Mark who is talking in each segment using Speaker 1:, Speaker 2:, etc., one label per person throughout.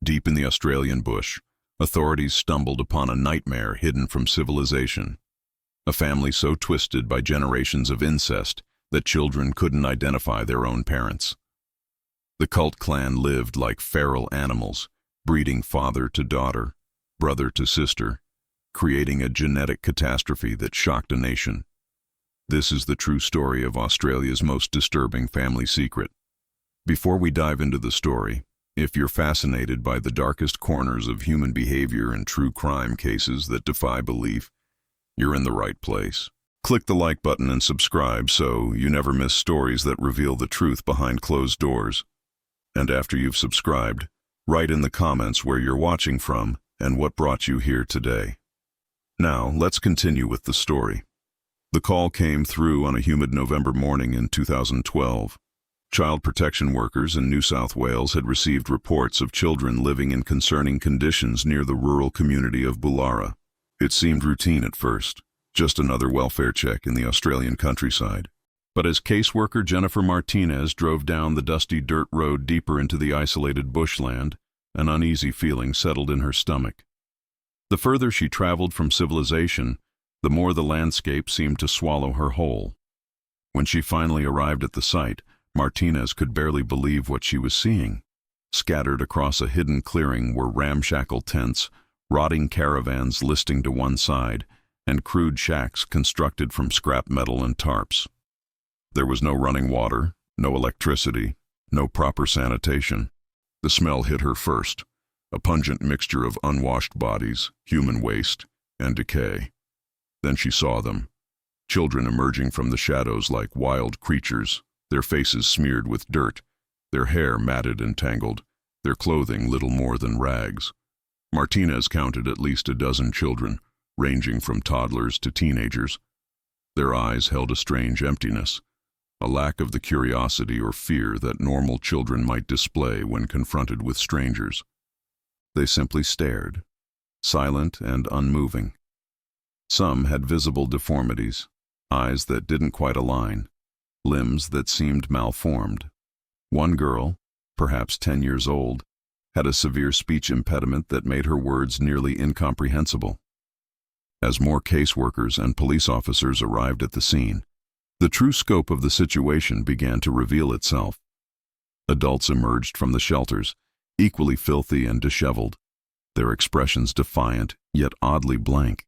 Speaker 1: Deep in the Australian bush, authorities stumbled upon a nightmare hidden from civilization. A family so twisted by generations of incest that children couldn't identify their own parents. The Colt Clan lived like feral animals, breeding father to daughter, brother to sister, creating a genetic catastrophe that shocked a nation. This is the true story of Australia's most disturbing family secret. Before we dive into the story, if you're fascinated by the darkest corners of human behavior and true crime cases that defy belief, you're in the right place. Click the like button and subscribe so you never miss stories that reveal the truth behind closed doors. And after you've subscribed, write in the comments where you're watching from and what brought you here today. Now, let's continue with the story. The call came through on a humid November morning in 2012. Child protection workers in New South Wales had received reports of children living in concerning conditions near the rural community of Bullara. It seemed routine at first, just another welfare check in the Australian countryside. But as caseworker Jennifer Martinez drove down the dusty dirt road deeper into the isolated bushland, an uneasy feeling settled in her stomach. The further she traveled from civilization, the more the landscape seemed to swallow her whole. When she finally arrived at the site, Martinez could barely believe what she was seeing. Scattered across a hidden clearing were ramshackle tents, rotting caravans listing to one side, and crude shacks constructed from scrap metal and tarps. There was no running water, no electricity, no proper sanitation. The smell hit her first, a pungent mixture of unwashed bodies, human waste, and decay. Then she saw them, children emerging from the shadows like wild creatures, their faces smeared with dirt, their hair matted and tangled, their clothing little more than rags. Martinez counted at least a dozen children, ranging from toddlers to teenagers. Their eyes held a strange emptiness, a lack of the curiosity or fear that normal children might display when confronted with strangers. They simply stared, silent and unmoving. Some had visible deformities, eyes that didn't quite align, limbs that seemed malformed. One girl, perhaps 10 years old, had a severe speech impediment that made her words nearly incomprehensible. As more caseworkers and police officers arrived at the scene, the true scope of the situation began to reveal itself. Adults emerged from the shelters, equally filthy and disheveled, their expressions defiant yet oddly blank.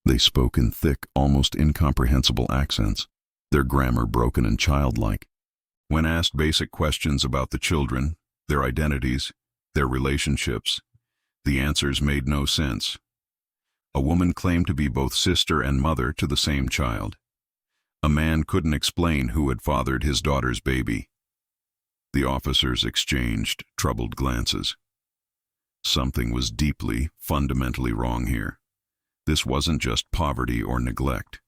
Speaker 1: They spoke in thick, almost incomprehensible accents, their grammar broken and childlike. When asked basic questions about the children, their identities, their relationships, the answers made no sense. A woman claimed to be both sister and mother to the same child. A man couldn't explain who had fathered his daughter's baby. The officers exchanged troubled glances. Something was deeply, fundamentally wrong here. This wasn't just poverty or neglect.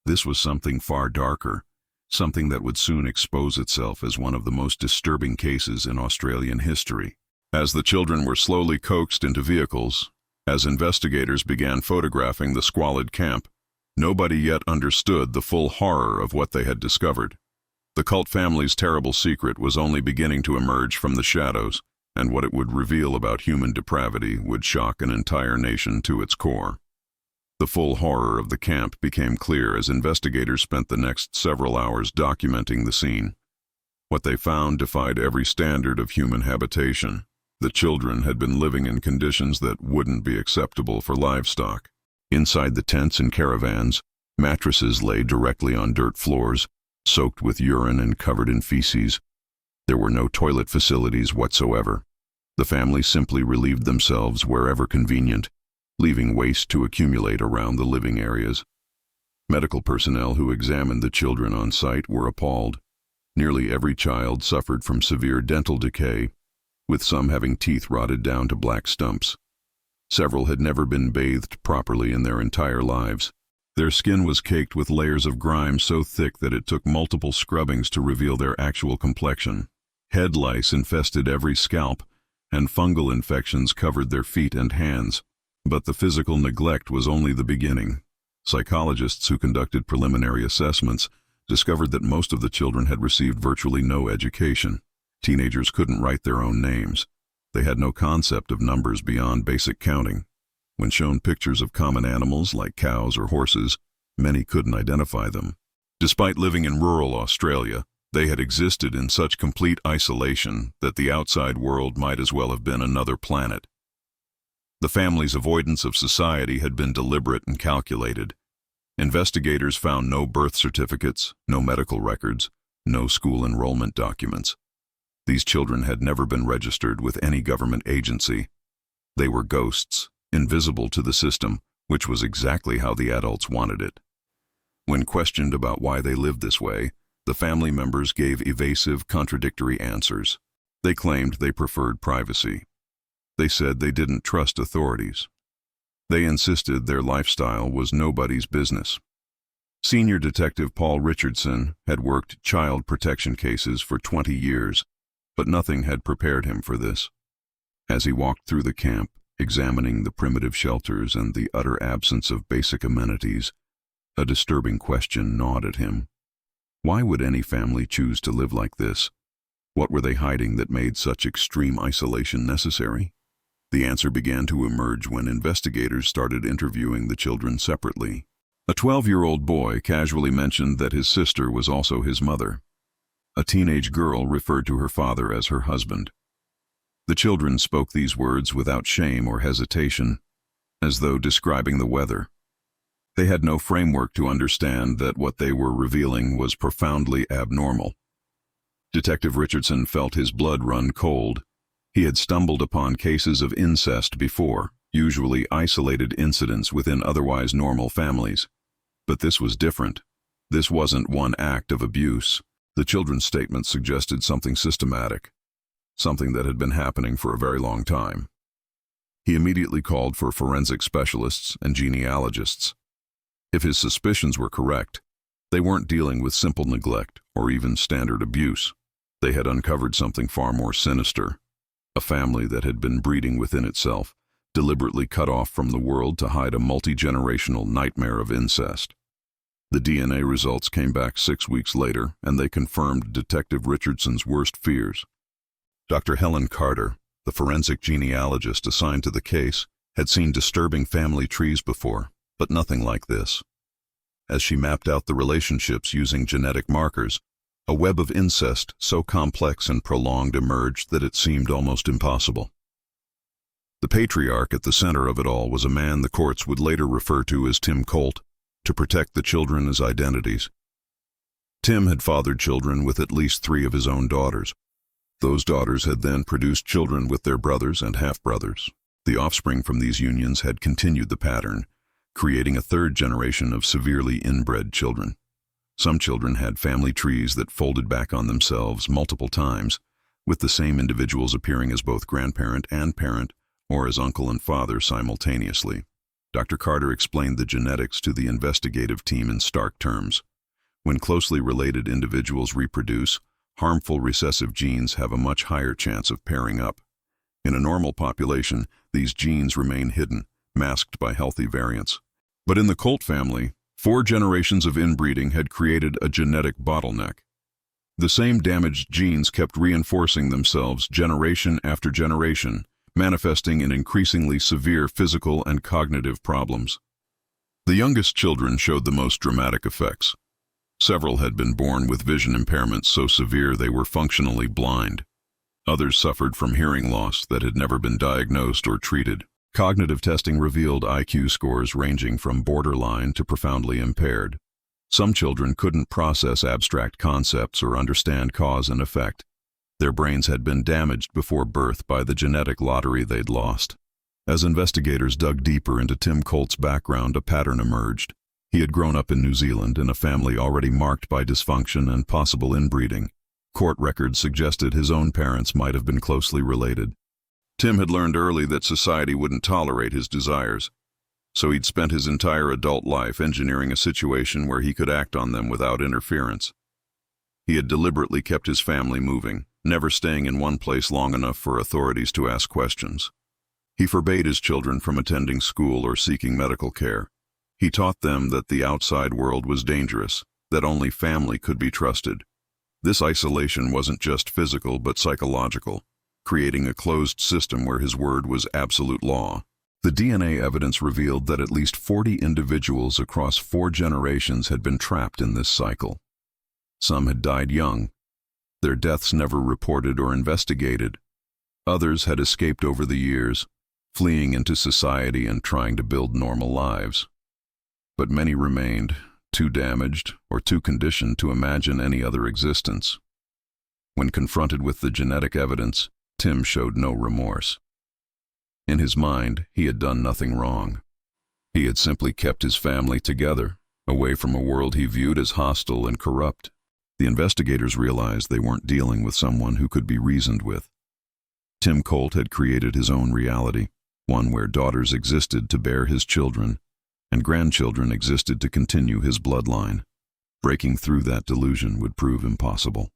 Speaker 1: This was something far darker, something that would soon expose itself as one of the most disturbing cases in Australian history. As the children were slowly coaxed into vehicles, as investigators began photographing the squalid camp, nobody yet understood the full horror of what they had discovered. The Colt family's terrible secret was only beginning to emerge from the shadows, and what it would reveal about human depravity would shock an entire nation to its core. The full horror of the camp became clear as investigators spent the next several hours documenting the scene. What they found defied every standard of human habitation. The children had been living in conditions that wouldn't be acceptable for livestock. Inside the tents and caravans, mattresses lay directly on dirt floors, soaked with urine and covered in feces. There were no toilet facilities whatsoever. The family simply relieved themselves wherever convenient, leaving waste to accumulate around the living areas. Medical personnel who examined the children on site were appalled. Nearly every child suffered from severe dental decay, with some having teeth rotted down to black stumps. Several had never been bathed properly in their entire lives. Their skin was caked with layers of grime so thick that it took multiple scrubbings to reveal their actual complexion. Head lice infested every scalp, and fungal infections covered their feet and hands. But the physical neglect was only the beginning. Psychologists who conducted preliminary assessments discovered that most of the children had received virtually no education. Teenagers couldn't write their own names. They had no concept of numbers beyond basic counting. When shown pictures of common animals like cows or horses, many couldn't identify them. Despite living in rural Australia, they had existed in such complete isolation that the outside world might as well have been another planet. The family's avoidance of society had been deliberate and calculated. Investigators found no birth certificates, no medical records, no school enrollment documents. These children had never been registered with any government agency. They were ghosts, invisible to the system, which was exactly how the adults wanted it. When questioned about why they lived this way, the family members gave evasive, contradictory answers. They claimed they preferred privacy. They said they didn't trust authorities. They insisted their lifestyle was nobody's business. Senior Detective Paul Richardson had worked child protection cases for 20 years, but nothing had prepared him for this. As he walked through the camp, examining the primitive shelters and the utter absence of basic amenities, a disturbing question gnawed at him. Why would any family choose to live like this? What were they hiding that made such extreme isolation necessary? The answer began to emerge when investigators started interviewing the children separately. A 12-year-old boy casually mentioned that his sister was also his mother. A teenage girl referred to her father as her husband. The children spoke these words without shame or hesitation, as though describing the weather. They had no framework to understand that what they were revealing was profoundly abnormal. Detective Richardson felt his blood run cold. He had stumbled upon cases of incest before, usually isolated incidents within otherwise normal families. But this was different. This wasn't one act of abuse. The children's statements suggested something systematic, something that had been happening for a very long time. He immediately called for forensic specialists and genealogists. If his suspicions were correct, they weren't dealing with simple neglect or even standard abuse. They had uncovered something far more sinister. A family that had been breeding within itself, deliberately cut off from the world to hide a multi-generational nightmare of incest. The DNA results came back 6 weeks later, and they confirmed Detective Richardson's worst fears. Dr. Helen Carter, the forensic genealogist assigned to the case, had seen disturbing family trees before, but nothing like this. As she mapped out the relationships using genetic markers, a web of incest so complex and prolonged emerged that it seemed almost impossible. The patriarch at the center of it all was a man the courts would later refer to as Tim Colt, to protect the children as identities. Tim had fathered children with at least 3 of his own daughters. Those daughters had then produced children with their brothers and half-brothers. The offspring from these unions had continued the pattern, creating a 3rd generation of severely inbred children. Some children had family trees that folded back on themselves multiple times, with the same individuals appearing as both grandparent and parent, or as uncle and father simultaneously. Dr. Carter explained the genetics to the investigative team in stark terms. When closely related individuals reproduce, harmful recessive genes have a much higher chance of pairing up. In a normal population, these genes remain hidden, masked by healthy variants. But in the Colt family, 4 generations of inbreeding had created a genetic bottleneck. The same damaged genes kept reinforcing themselves generation after generation, manifesting in increasingly severe physical and cognitive problems. The youngest children showed the most dramatic effects. Several had been born with vision impairments so severe they were functionally blind. Others suffered from hearing loss that had never been diagnosed or treated. Cognitive testing revealed IQ scores ranging from borderline to profoundly impaired. Some children couldn't process abstract concepts or understand cause and effect. Their brains had been damaged before birth by the genetic lottery they'd lost. As investigators dug deeper into Tim Colt's background, a pattern emerged. He had grown up in New Zealand in a family already marked by dysfunction and possible inbreeding. Court records suggested his own parents might have been closely related. Tim had learned early that society wouldn't tolerate his desires, so he'd spent his entire adult life engineering a situation where he could act on them without interference. He had deliberately kept his family moving, never staying in one place long enough for authorities to ask questions. He forbade his children from attending school or seeking medical care. He taught them that the outside world was dangerous, that only family could be trusted. This isolation wasn't just physical but psychological. creating a closed system where his word was absolute law. The DNA evidence revealed that at least 40 individuals across 4 generations had been trapped in this cycle. Some had died young, their deaths never reported or investigated. Others had escaped over the years, fleeing into society and trying to build normal lives. But many remained, too damaged or too conditioned to imagine any other existence. When confronted with the genetic evidence, Tim showed no remorse. In his mind, he had done nothing wrong. He had simply kept his family together, away from a world he viewed as hostile and corrupt. The investigators realized they weren't dealing with someone who could be reasoned with. Tim Colt had created his own reality, one where daughters existed to bear his children, and grandchildren existed to continue his bloodline. Breaking through that delusion would prove impossible.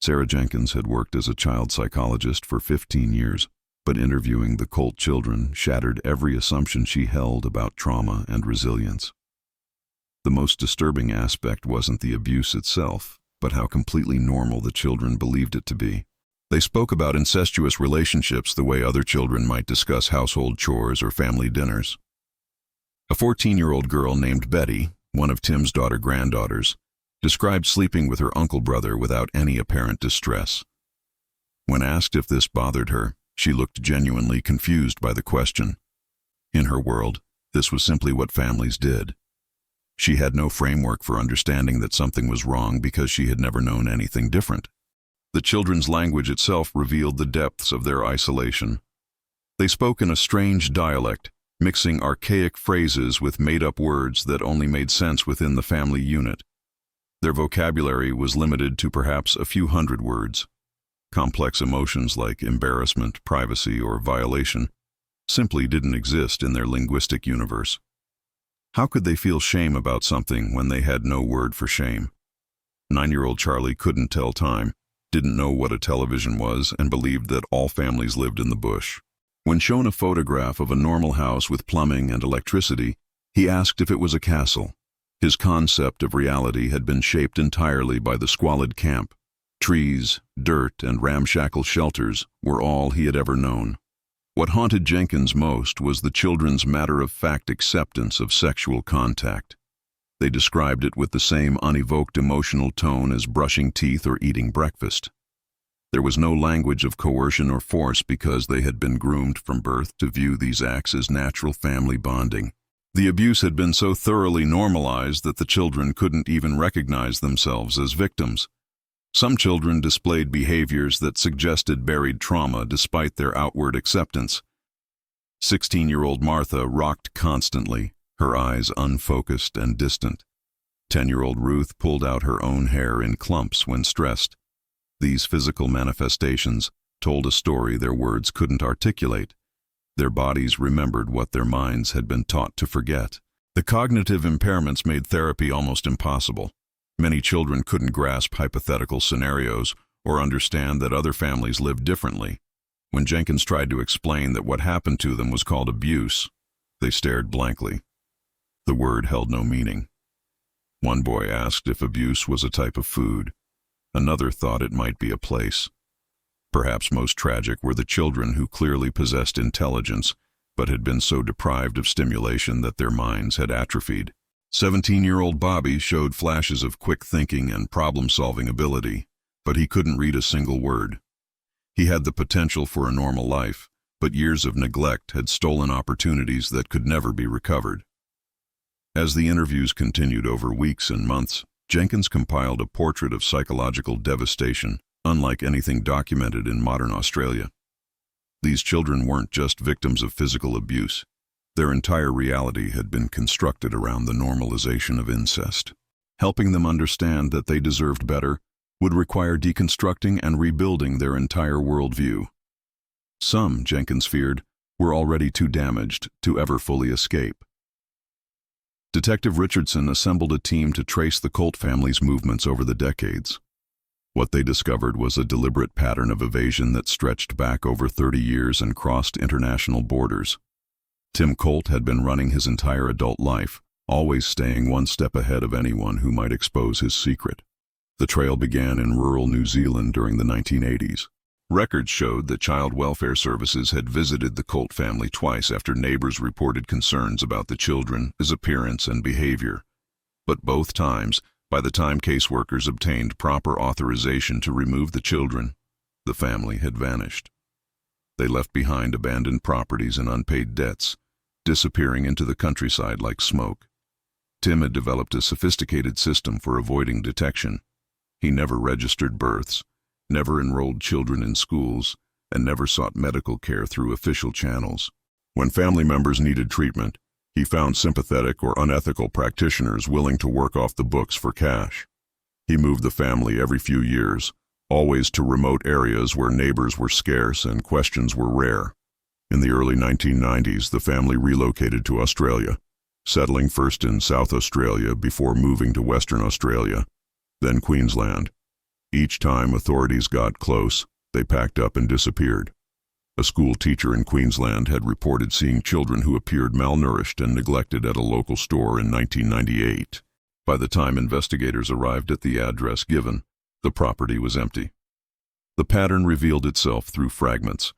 Speaker 1: Sarah Jenkins had worked as a child psychologist for 15 years, but interviewing the Colt children shattered every assumption she held about trauma and resilience. The most disturbing aspect wasn't the abuse itself, but how completely normal the children believed it to be. They spoke about incestuous relationships the way other children might discuss household chores or family dinners. A 14-year-old girl named Betty, one of Tim's granddaughters, described sleeping with her uncle brother without any apparent distress. When asked if this bothered her, she looked genuinely confused by the question. In her world, this was simply what families did. She had no framework for understanding that something was wrong because she had never known anything different. The children's language itself revealed the depths of their isolation. They spoke in a strange dialect, mixing archaic phrases with made-up words that only made sense within the family unit. Their vocabulary was limited to perhaps a few hundred words. Complex emotions like embarrassment, privacy, or violation simply didn't exist in their linguistic universe. How could they feel shame about something when they had no word for shame? 9-year-old Charlie couldn't tell time, didn't know what a television was, and believed that all families lived in the bush. When shown a photograph of a normal house with plumbing and electricity, he asked if it was a castle. His concept of reality had been shaped entirely by the squalid camp. Trees, dirt, and ramshackle shelters were all he had ever known. What haunted Jenkins most was the children's matter-of-fact acceptance of sexual contact. They described it with the same unevoked emotional tone as brushing teeth or eating breakfast. There was no language of coercion or force because they had been groomed from birth to view these acts as natural family bonding. The abuse had been so thoroughly normalized that the children couldn't even recognize themselves as victims. Some children displayed behaviors that suggested buried trauma despite their outward acceptance. 16-year-old Martha rocked constantly, her eyes unfocused and distant. 10-year-old Ruth pulled out her own hair in clumps when stressed. These physical manifestations told a story their words couldn't articulate. Their bodies remembered what their minds had been taught to forget. The cognitive impairments made therapy almost impossible. Many children couldn't grasp hypothetical scenarios or understand that other families lived differently. When Jenkins tried to explain that what happened to them was called abuse, they stared blankly. The word held no meaning. One boy asked if abuse was a type of food. Another thought it might be a place. Perhaps most tragic were the children who clearly possessed intelligence, but had been so deprived of stimulation that their minds had atrophied. 17-year-old Bobby showed flashes of quick thinking and problem-solving ability, but he couldn't read a single word. He had the potential for a normal life, but years of neglect had stolen opportunities that could never be recovered. As the interviews continued over weeks and months, Jenkins compiled a portrait of psychological devastation, unlike anything documented in modern Australia. These children weren't just victims of physical abuse. Their entire reality had been constructed around the normalization of incest. Helping them understand that they deserved better would require deconstructing and rebuilding their entire worldview. Some, Jenkins feared, were already too damaged to ever fully escape. Detective Richardson assembled a team to trace the Colt family's movements over the decades. What they discovered was a deliberate pattern of evasion that stretched back over 30 years and crossed international borders. Tim Colt had been running his entire adult life, always staying one step ahead of anyone who might expose his secret. The trail began in rural New Zealand during the 1980s. Records showed that child welfare services had visited the Colt family twice after neighbors reported concerns about the children's appearance and behavior. But both times, by the time caseworkers obtained proper authorization to remove the children, the family had vanished. They left behind abandoned properties and unpaid debts, disappearing into the countryside like smoke. Tim had developed a sophisticated system for avoiding detection. He never registered births, never enrolled children in schools, and never sought medical care through official channels. When family members needed treatment, he found sympathetic or unethical practitioners willing to work off the books for cash. He moved the family every few years, always to remote areas where neighbors were scarce and questions were rare. In the early 1990s, the family relocated to Australia, settling first in South Australia before moving to Western Australia, then Queensland. Each time authorities got close, they packed up and disappeared. A school teacher in Queensland had reported seeing children who appeared malnourished and neglected at a local store in 1998. By the time investigators arrived at the address given, the property was empty. The pattern revealed itself through fragments.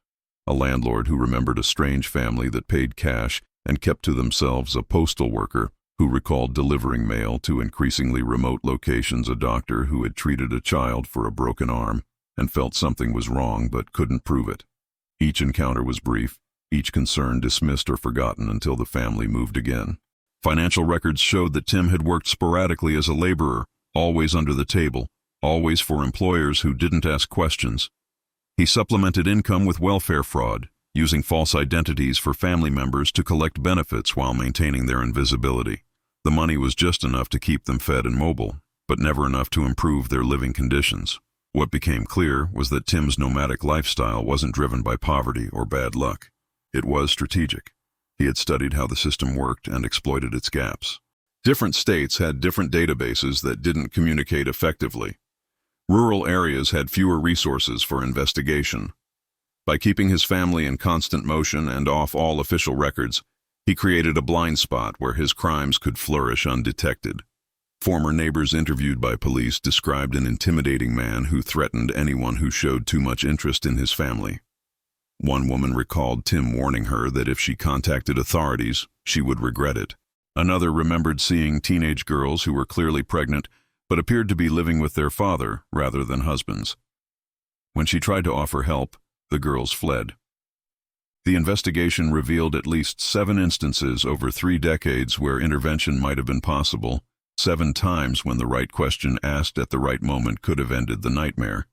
Speaker 1: A landlord who remembered a strange family that paid cash and kept to themselves, a postal worker who recalled delivering mail to increasingly remote locations, a doctor who had treated a child for a broken arm and felt something was wrong but couldn't prove it. Each encounter was brief, each concern dismissed or forgotten until the family moved again. Financial records showed that Tim had worked sporadically as a laborer, always under the table, always for employers who didn't ask questions. He supplemented income with welfare fraud, using false identities for family members to collect benefits while maintaining their invisibility. The money was just enough to keep them fed and mobile, but never enough to improve their living conditions. What became clear was that Tim's nomadic lifestyle wasn't driven by poverty or bad luck. It was strategic. He had studied how the system worked and exploited its gaps. Different states had different databases that didn't communicate effectively. Rural areas had fewer resources for investigation. By keeping his family in constant motion and off all official records, he created a blind spot where his crimes could flourish undetected. Former neighbors interviewed by police described an intimidating man who threatened anyone who showed too much interest in his family. One woman recalled Tim warning her that if she contacted authorities, she would regret it. Another remembered seeing teenage girls who were clearly pregnant but appeared to be living with their father rather than husbands. When she tried to offer help, the girls fled. The investigation revealed at least 7 instances over 3 decades where intervention might have been possible, 7 times when the right question asked at the right moment could have ended the nightmare.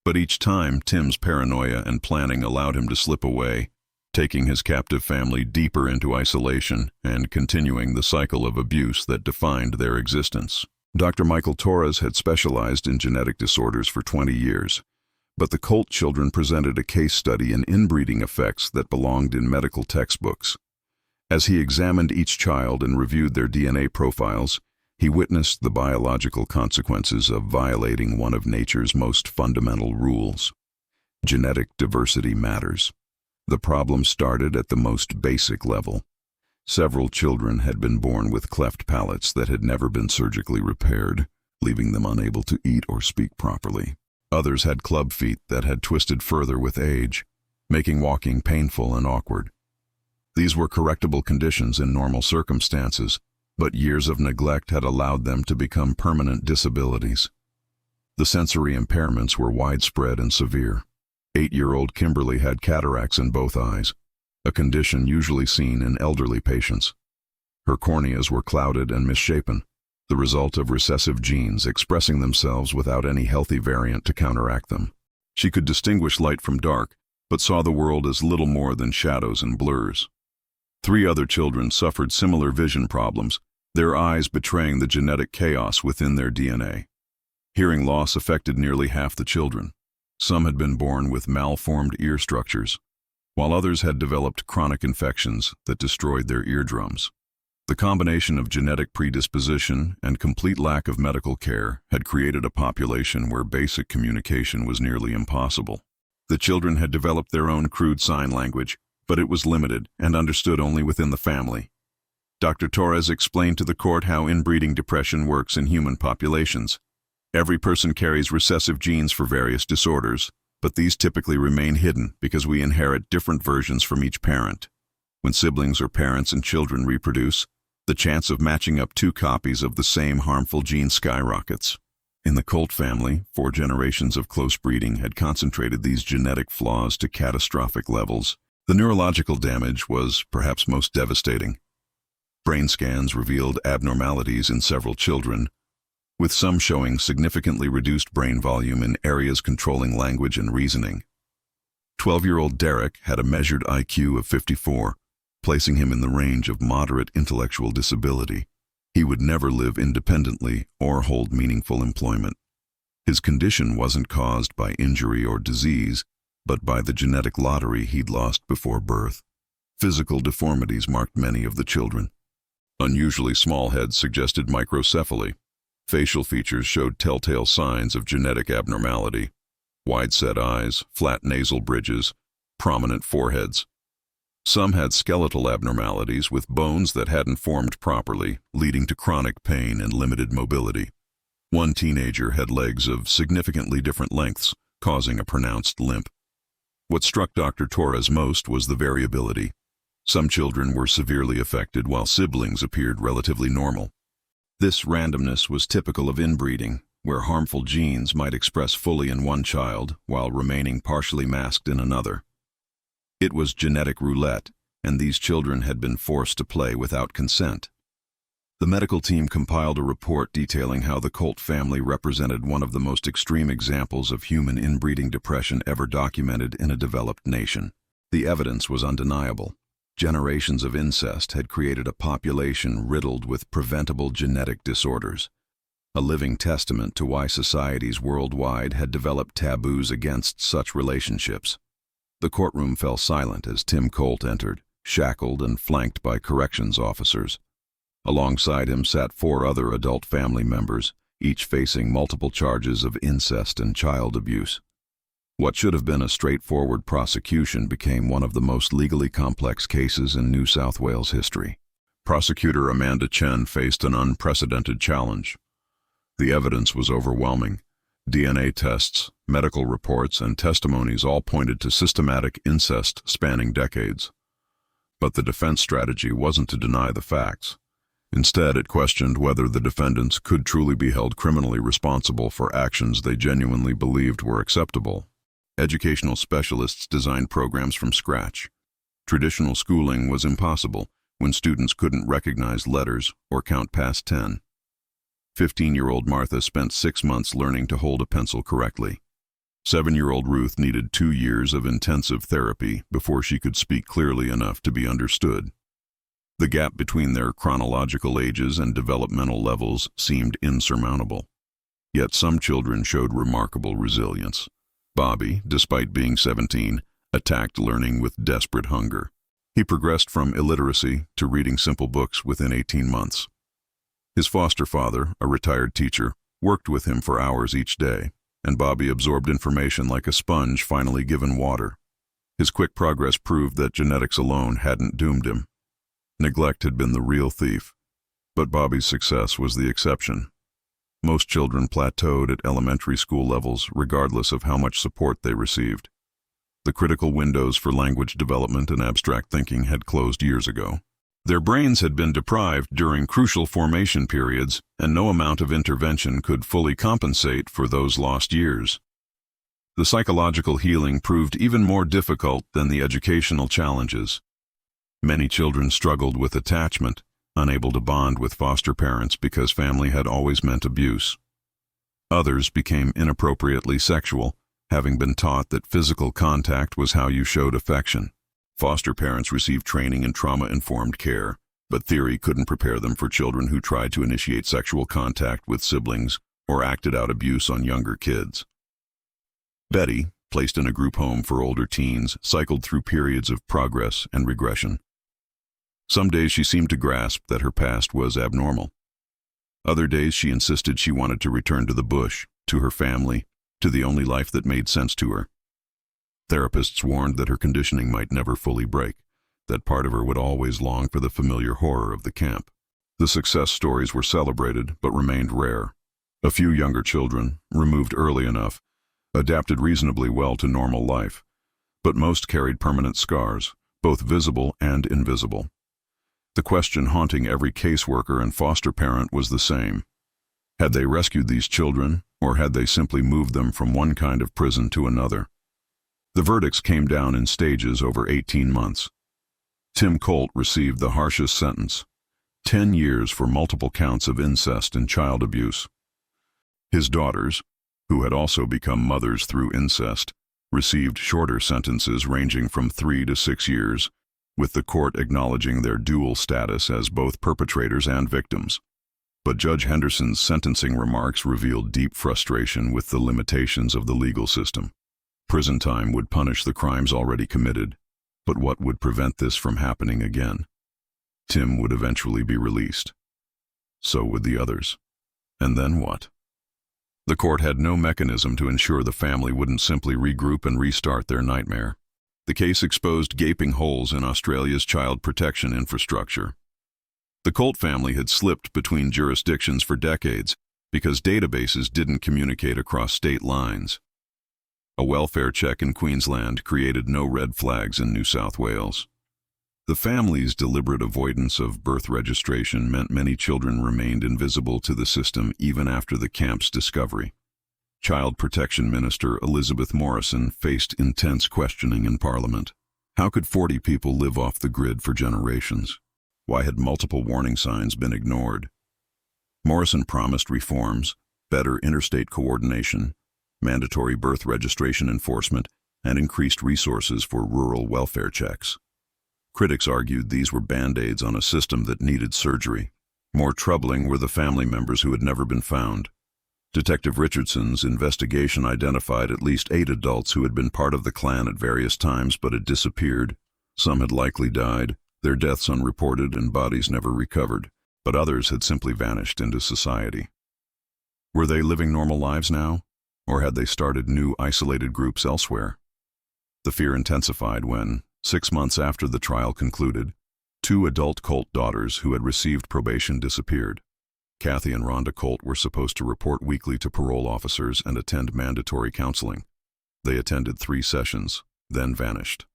Speaker 1: But each time, Tim's paranoia and planning allowed him to slip away, taking his captive family deeper into isolation and continuing the cycle of abuse that defined their existence. Dr. Michael Torres had specialized in genetic disorders for 20 years. But the Colt children presented a case study in inbreeding effects that belonged in medical textbooks. As he examined each child and reviewed their DNA profiles, he witnessed the biological consequences of violating one of nature's most fundamental rules. Genetic diversity matters. The problem started at the most basic level. Several children had been born with cleft palates that had never been surgically repaired, leaving them unable to eat or speak properly. Others had club feet that had twisted further with age, making walking painful and awkward. These were correctable conditions in normal circumstances, but years of neglect had allowed them to become permanent disabilities. The sensory impairments were widespread and severe. 8-year-old Kimberly had cataracts in both eyes, a condition usually seen in elderly patients. Her corneas were clouded and misshapen, the result of recessive genes expressing themselves without any healthy variant to counteract them. She could distinguish light from dark, but saw the world as little more than shadows and blurs. 3 other children suffered similar vision problems, their eyes betraying the genetic chaos within their DNA. Hearing loss affected nearly half the children. Some had been born with malformed ear structures, while others had developed chronic infections that destroyed their eardrums. The combination of genetic predisposition and complete lack of medical care had created a population where basic communication was nearly impossible. The children had developed their own crude sign language, but it was limited and understood only within the family. Dr. Torres explained to the court how inbreeding depression works in human populations. Every person carries recessive genes for various disorders, but these typically remain hidden because we inherit different versions from each parent. When siblings or parents and children reproduce, the chance of matching up two copies of the same harmful gene skyrockets. In the Colt family, 4 generations of close breeding had concentrated these genetic flaws to catastrophic levels. The neurological damage was perhaps most devastating. Brain scans revealed abnormalities in several children, with some showing significantly reduced brain volume in areas controlling language and reasoning. 12-year-old Derek had a measured IQ of 54, placing him in the range of moderate intellectual disability. He would never live independently or hold meaningful employment. His condition wasn't caused by injury or disease, but by the genetic lottery he'd lost before birth. Physical deformities marked many of the children. Unusually small heads suggested microcephaly. Facial features showed telltale signs of genetic abnormality. Wide-set eyes, flat nasal bridges, prominent foreheads. Some had skeletal abnormalities with bones that hadn't formed properly, leading to chronic pain and limited mobility. One teenager had legs of significantly different lengths, causing a pronounced limp. What struck Dr. Torres most was the variability. Some children were severely affected while siblings appeared relatively normal. This randomness was typical of inbreeding, where harmful genes might express fully in one child while remaining partially masked in another. It was genetic roulette, and these children had been forced to play without consent. The medical team compiled a report detailing how the Colt family represented one of the most extreme examples of human inbreeding depression ever documented in a developed nation. The evidence was undeniable. Generations of incest had created a population riddled with preventable genetic disorders, a living testament to why societies worldwide had developed taboos against such relationships. The courtroom fell silent as Tim Colt entered, shackled and flanked by corrections officers. Alongside him sat 4 other adult family members, each facing multiple charges of incest and child abuse. What should have been a straightforward prosecution became one of the most legally complex cases in New South Wales history. Prosecutor Amanda Chen faced an unprecedented challenge. The evidence was overwhelming. DNA tests, medical reports, and testimonies all pointed to systematic incest spanning decades. But the defense strategy wasn't to deny the facts. Instead, it questioned whether the defendants could truly be held criminally responsible for actions they genuinely believed were acceptable. Educational specialists designed programs from scratch. Traditional schooling was impossible when students couldn't recognize letters or count past 10. 15-year-old Martha spent 6 months learning to hold a pencil correctly. 7-year-old Ruth needed 2 years of intensive therapy before she could speak clearly enough to be understood. The gap between their chronological ages and developmental levels seemed insurmountable. Yet some children showed remarkable resilience. Bobby, despite being 17, attacked learning with desperate hunger. He progressed from illiteracy to reading simple books within 18 months. His foster father, a retired teacher, worked with him for hours each day, and Bobby absorbed information like a sponge finally given water. His quick progress proved that genetics alone hadn't doomed him. Neglect had been the real thief, but Bobby's success was the exception. Most children plateaued at elementary school levels regardless of how much support they received. The critical windows for language development and abstract thinking had closed years ago. Their brains had been deprived during crucial formation periods, and no amount of intervention could fully compensate for those lost years. The psychological healing proved even more difficult than the educational challenges. Many children struggled with attachment, unable to bond with foster parents because family had always meant abuse. Others became inappropriately sexual, having been taught that physical contact was how you showed affection. Foster parents received training in trauma-informed care, but theory couldn't prepare them for children who tried to initiate sexual contact with siblings or acted out abuse on younger kids. Betty, placed in a group home for older teens, cycled through periods of progress and regression. Some days she seemed to grasp that her past was abnormal. Other days she insisted she wanted to return to the bush, to her family, to the only life that made sense to her. Therapists warned that her conditioning might never fully break, that part of her would always long for the familiar horror of the camp. The success stories were celebrated but remained rare. A few younger children, removed early enough, adapted reasonably well to normal life, but most carried permanent scars, both visible and invisible. The question haunting every caseworker and foster parent was the same. Had they rescued these children, or had they simply moved them from one kind of prison to another? The verdicts came down in stages over 18 months. Tim Colt received the harshest sentence, 10 years for multiple counts of incest and child abuse. His daughters, who had also become mothers through incest, received shorter sentences ranging from 3 to 6 years, with the court acknowledging their dual status as both perpetrators and victims. But Judge Henderson's sentencing remarks revealed deep frustration with the limitations of the legal system. Prison time would punish the crimes already committed, but what would prevent this from happening again? Tim would eventually be released. So would the others. And then what? The court had no mechanism to ensure the family wouldn't simply regroup and restart their nightmare. The case exposed gaping holes in Australia's child protection infrastructure. The Colt family had slipped between jurisdictions for decades because databases didn't communicate across state lines. A welfare check in Queensland created no red flags in New South Wales. The family's deliberate avoidance of birth registration meant many children remained invisible to the system even after the camp's discovery. Child Protection Minister Elizabeth Morrison faced intense questioning in Parliament. How could 40 people live off the grid for generations? Why had multiple warning signs been ignored? Morrison promised reforms, better interstate coordination, mandatory birth registration enforcement, and increased resources for rural welfare checks. Critics argued these were band-aids on a system that needed surgery. More troubling were the family members who had never been found. Detective Richardson's investigation identified at least 8 adults who had been part of the clan at various times but had disappeared. Some had likely died, their deaths unreported and bodies never recovered, but others had simply vanished into society. Were they living normal lives now, or had they started new isolated groups elsewhere? The fear intensified when, 6 months after the trial concluded, 2 adult Colt daughters who had received probation disappeared. Kathy and Rhonda Colt were supposed to report weekly to parole officers and attend mandatory counseling. They attended 3 sessions, then vanished.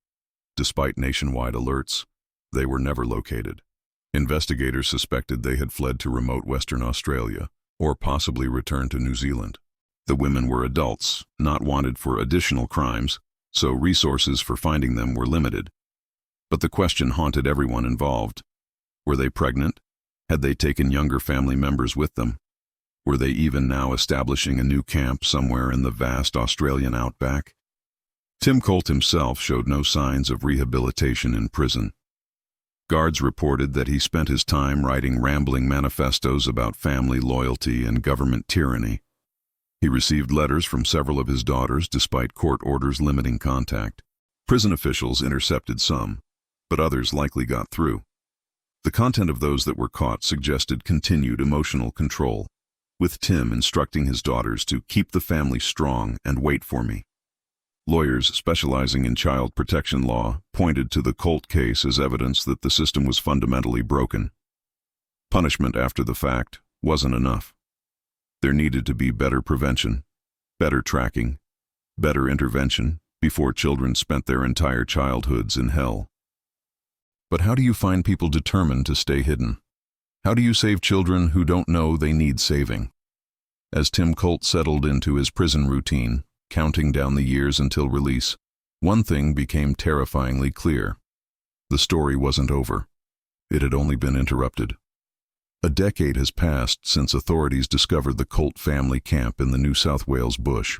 Speaker 1: Despite nationwide alerts, they were never located. Investigators suspected they had fled to remote Western Australia, or possibly returned to New Zealand. The women were adults, not wanted for additional crimes, so resources for finding them were limited. But the question haunted everyone involved. Were they pregnant? Had they taken younger family members with them? Were they even now establishing a new camp somewhere in the vast Australian outback? Tim Colt himself showed no signs of rehabilitation in prison. Guards reported that he spent his time writing rambling manifestos about family loyalty and government tyranny. He received letters from several of his daughters despite court orders limiting contact. Prison officials intercepted some, but others likely got through. The content of those that were caught suggested continued emotional control, with Tim instructing his daughters to keep the family strong and wait for me. Lawyers specializing in child protection law pointed to the Colt case as evidence that the system was fundamentally broken. Punishment after the fact wasn't enough. There needed to be better prevention, better tracking, better intervention before children spent their entire childhoods in hell. But how do you find people determined to stay hidden? How do you save children who don't know they need saving? As Tim Colt settled into his prison routine, counting down the years until release, one thing became terrifyingly clear. The story wasn't over. It had only been interrupted. A decade has passed since authorities discovered the Colt family camp in the New South Wales bush.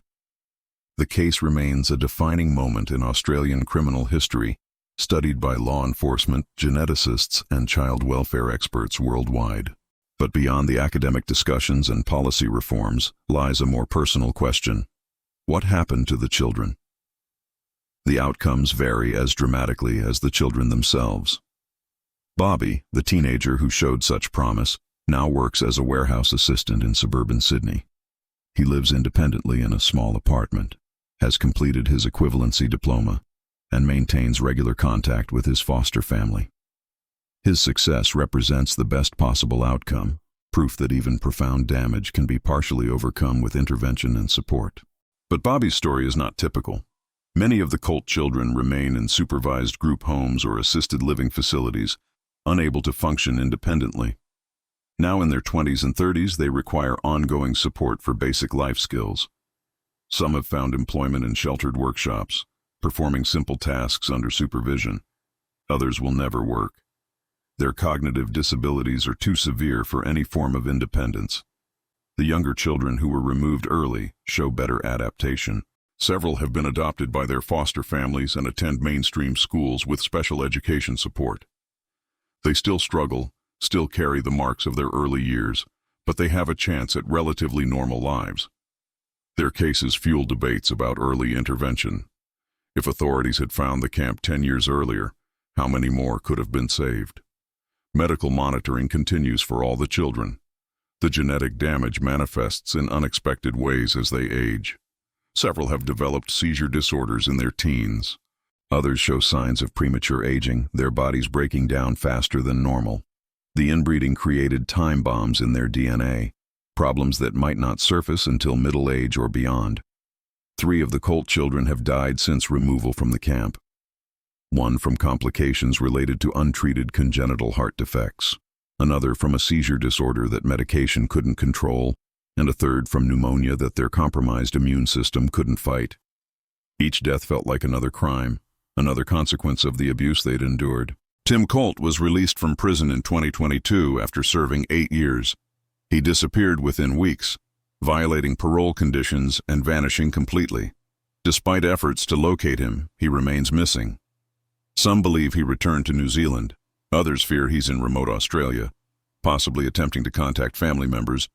Speaker 1: The case remains a defining moment in Australian criminal history, studied by law enforcement, geneticists, and child welfare experts worldwide. But beyond the academic discussions and policy reforms lies a more personal question. What happened to the children? The outcomes vary as dramatically as the children themselves. Bobby, the teenager who showed such promise, now works as a warehouse assistant in suburban Sydney. He lives independently in a small apartment, has completed his equivalency diploma, and maintains regular contact with his foster family. His success represents the best possible outcome, proof that even profound damage can be partially overcome with intervention and support. But Bobby's story is not typical. Many of the Colt children remain in supervised group homes or assisted living facilities, unable to function independently. Now in their 20s and 30s, they require ongoing support for basic life skills. Some have found employment in sheltered workshops, performing simple tasks under supervision. Others will never work. Their cognitive disabilities are too severe for any form of independence. The younger children who were removed early show better adaptation. Several have been adopted by their foster families and attend mainstream schools with special education support. They still struggle, still carry the marks of their early years, but they have a chance at relatively normal lives. Their cases fuel debates about early intervention. If authorities had found the camp 10 years earlier, how many more could have been saved? Medical monitoring continues for all the children. The genetic damage manifests in unexpected ways as they age. Several have developed seizure disorders in their teens. Others show signs of premature aging, their bodies breaking down faster than normal. The inbreeding created time bombs in their DNA, problems that might not surface until middle age or beyond. 3 of the Colt children have died since removal from the camp. 1 from complications related to untreated congenital heart defects, another from a seizure disorder that medication couldn't control, and a third from pneumonia that their compromised immune system couldn't fight. Each death felt like another crime, another consequence of the abuse they'd endured. Tim Colt was released from prison in 2022 after serving 8 years. He disappeared within weeks, violating parole conditions and vanishing completely. Despite efforts to locate him, he remains missing. Some believe he returned to New Zealand. Others fear he's in remote Australia, possibly attempting to contact family members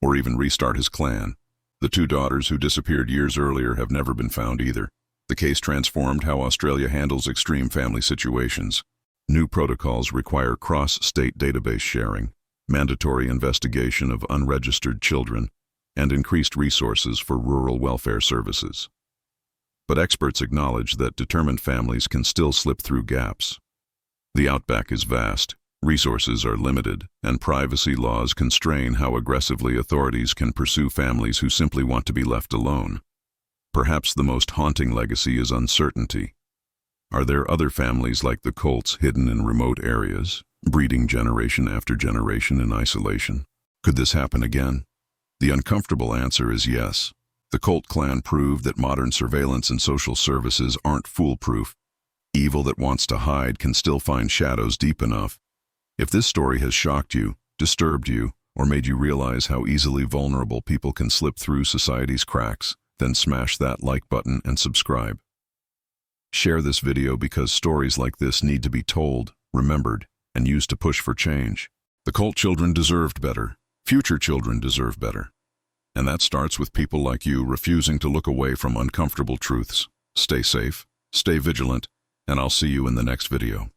Speaker 1: or even restart his clan. The 2 daughters who disappeared years earlier have never been found either. The case transformed how Australia handles extreme family situations. New protocols require cross-state database sharing, mandatory investigation of unregistered children, and increased resources for rural welfare services. But experts acknowledge that determined families can still slip through gaps. The outback is vast, resources are limited, and privacy laws constrain how aggressively authorities can pursue families who simply want to be left alone. Perhaps the most haunting legacy is uncertainty. Are there other families like the Colts hidden in remote areas, breeding generation after generation in isolation? Could this happen again? The uncomfortable answer is yes. The Colt Clan proved that modern surveillance and social services aren't foolproof. Evil that wants to hide can still find shadows deep enough. If this story has shocked you, disturbed you, or made you realize how easily vulnerable people can slip through society's cracks, then smash that like button and subscribe. Share this video because stories like this need to be told, remembered, and used to push for change. The Colt children deserved better. Future children deserve better. And that starts with people like you refusing to look away from uncomfortable truths. Stay safe, stay vigilant, and I'll see you in the next video.